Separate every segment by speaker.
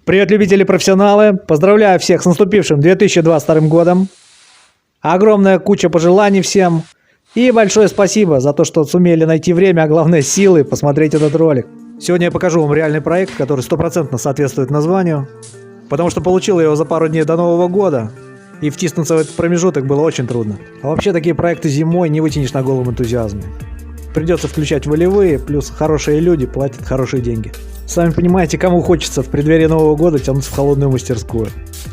Speaker 1: Привет, любители-профессионалы! Поздравляю всех с наступившим 2022 годом. Огромная куча пожеланий всем. И большое спасибо за то, что сумели найти время, а главное силы посмотреть этот ролик. Сегодня я покажу вам реальный проект, который стопроцентно соответствует названию. Потому что получил я его за пару дней до Нового года. И втиснуться в этот промежуток было очень трудно. А вообще такие проекты зимой не вытянешь на голом энтузиазме. Придется включать волевые, плюс хорошие люди платят хорошие деньги. Сами понимаете, кому хочется в преддверии Нового года тянуться в холодную мастерскую.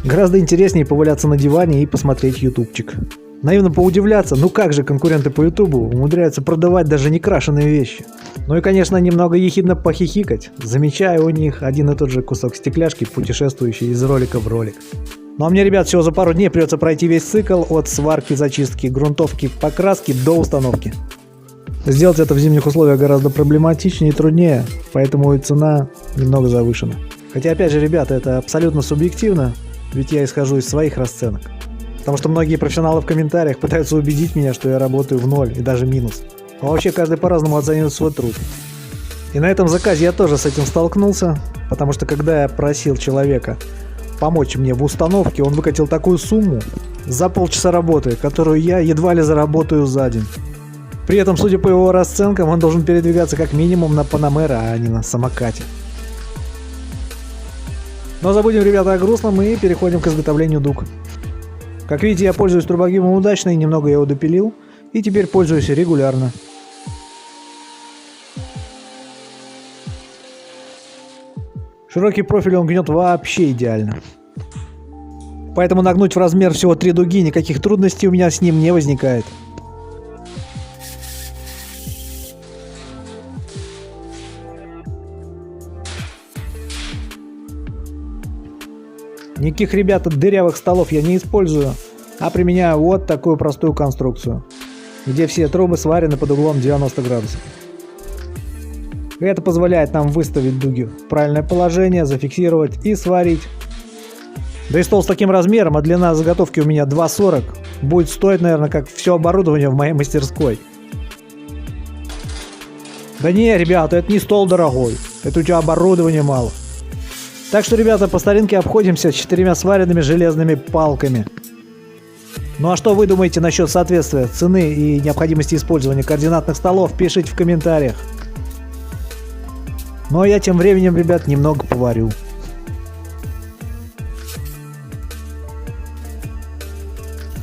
Speaker 1: Гораздо интереснее поваляться на диване и посмотреть ютубчик. Наивно поудивляться, ну как же конкуренты по ютубу умудряются продавать даже не крашеные вещи. Ну и конечно немного ехидно похихикать, замечая у них один и тот же кусок стекляшки, путешествующий из ролика в ролик. Ну а мне, ребят, всего за пару дней придется пройти весь цикл от сварки, зачистки, грунтовки, покраски до установки. Сделать это в зимних условиях гораздо проблематичнее и труднее, поэтому и цена немного завышена. Хотя опять же, ребята, это абсолютно субъективно, ведь я исхожу из своих расценок. Потому что многие профессионалы в комментариях пытаются убедить меня, что я работаю в ноль и даже минус. А вообще каждый по-разному оценивает свой труд. И на этом заказе я тоже с этим столкнулся, потому что когда я просил человека помочь мне в установке, он выкатил такую сумму за полчаса работы, которую я едва ли заработаю за день. При этом, судя по его расценкам, он должен передвигаться как минимум на Панамера, а не на самокате. Но забудем, ребята, о грустном и переходим к изготовлению дуг. Как видите, я пользуюсь турбогимом удачно и немного я его допилил, и теперь пользуюсь регулярно. Широкий профиль он гнет вообще идеально. Поэтому нагнуть в размер всего 3 дуги, никаких трудностей у меня с ним не возникает. Никаких, ребята, дырявых столов я не использую, а применяю вот такую простую конструкцию, где все трубы сварены под углом 90 градусов. Это позволяет нам выставить дуги в правильное положение, зафиксировать и сварить. Да и стол с таким размером, а длина заготовки у меня 2,40, будет стоить, наверное, как все оборудование в моей мастерской. Да не, ребята, это не стол дорогой, это у тебя оборудования мало. Так что, ребята, по старинке обходимся 4 сваренными железными палками. Ну а что вы думаете насчет соответствия цены и необходимости использования координатных столов, пишите в комментариях. Ну а я тем временем, ребят, немного поварю.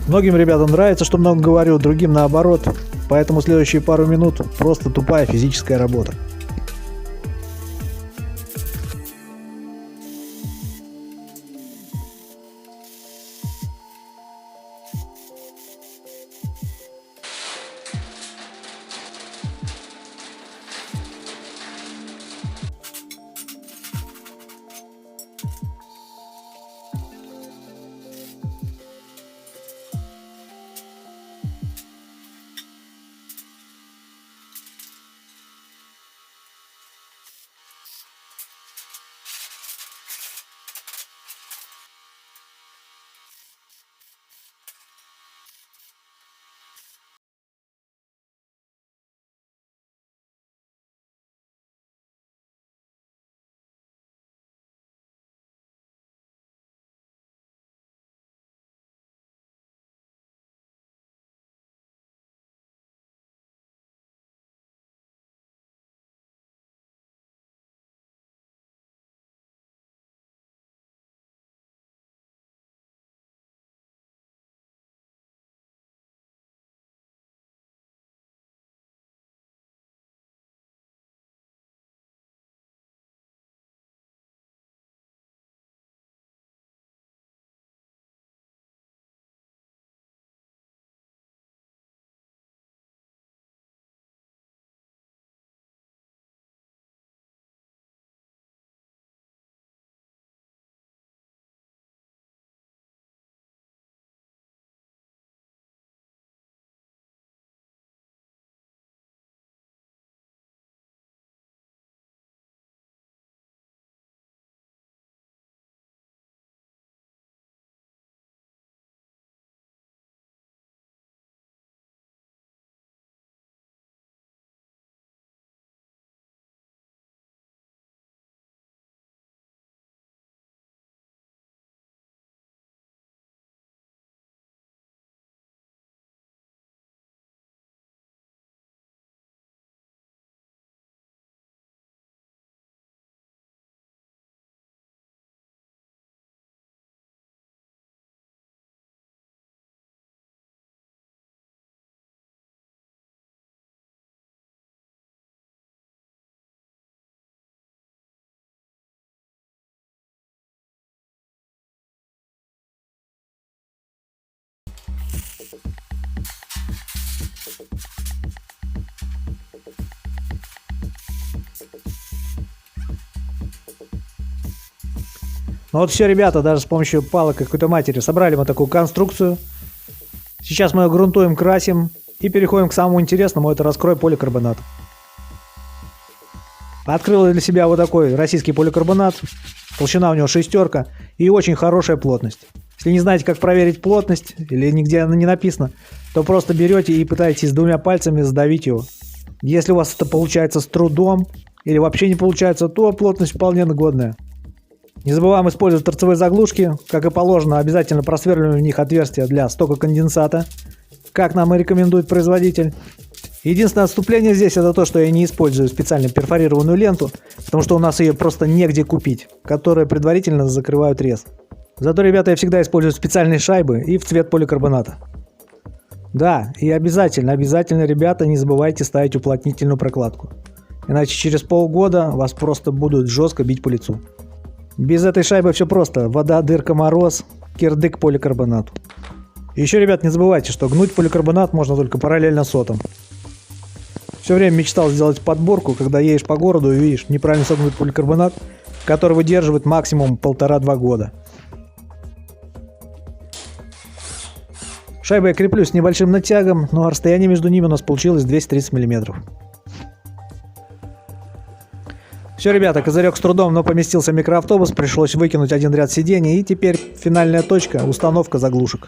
Speaker 1: Многим ребятам нравится, что много говорю, другим наоборот. Поэтому следующие пару минут просто тупая физическая работа. Ну вот все, ребята, даже с помощью палок и какой-то матери собрали мы такую конструкцию. Сейчас мы ее грунтуем, красим и переходим к самому интересному, это раскрой поликарбонат. Открыл я для себя вот такой российский поликарбонат. Толщина у него 6 и очень хорошая плотность. Если не знаете, как проверить плотность, или нигде она не написано, то просто берете и пытаетесь двумя пальцами сдавить его. Если у вас это получается с трудом, или вообще не получается, то плотность вполне годная. Не забываем использовать торцевые заглушки. Как и положено, обязательно просверливаем в них отверстия для стока конденсата, как нам и рекомендует производитель. Единственное отступление здесь это то, что я не использую специально перфорированную ленту, потому что у нас ее просто негде купить, которые предварительно закрывают рез. Зато, ребята, я всегда использую специальные шайбы и в цвет поликарбоната. Да, и обязательно, ребята, не забывайте ставить уплотнительную прокладку. Иначе через полгода вас просто будут жестко бить по лицу. Без этой шайбы все просто. Вода, дырка, мороз, кирдык поликарбонату. И еще, ребят, не забывайте, что гнуть поликарбонат можно только параллельно сотам. Все время мечтал сделать подборку, когда едешь по городу и видишь неправильно согнутый поликарбонат, который выдерживает максимум 1,5-2 года. Шайбу я креплю с небольшим натягом, но расстояние между ними у нас получилось 230 мм. Все, ребята, козырек с трудом, но поместился микроавтобус, пришлось выкинуть один ряд сидений, и теперь финальная точка – установка заглушек.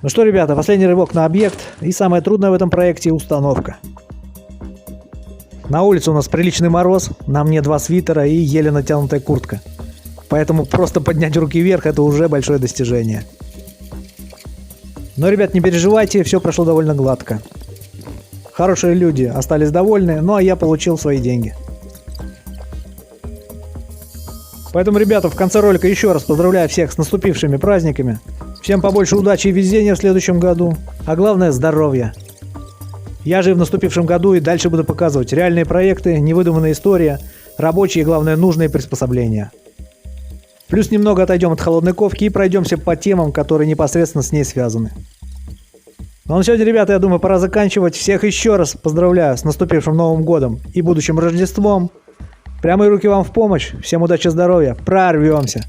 Speaker 1: Ну что, ребята, последний рывок на объект, и самое трудное в этом проекте – установка. На улице у нас приличный мороз, на мне 2 свитера и еле натянутая куртка. Поэтому просто поднять руки вверх – это уже большое достижение. Но, ребят, не переживайте, все прошло довольно гладко. Хорошие люди остались довольны, ну а я получил свои деньги. Поэтому, ребята, в конце ролика еще раз поздравляю всех с наступившими праздниками. Всем побольше удачи и везения в следующем году, а главное здоровья. Я же в наступившем году и дальше буду показывать реальные проекты, невыдуманные истории, рабочие и, главное, нужные приспособления. Плюс немного отойдем от холодной ковки и пройдемся по темам, которые непосредственно с ней связаны. Ну а на сегодня, ребята, я думаю, пора заканчивать. Всех еще раз поздравляю с наступившим Новым годом и будущим Рождеством. Прямые руки вам в помощь. Всем удачи, здоровья. Прорвемся.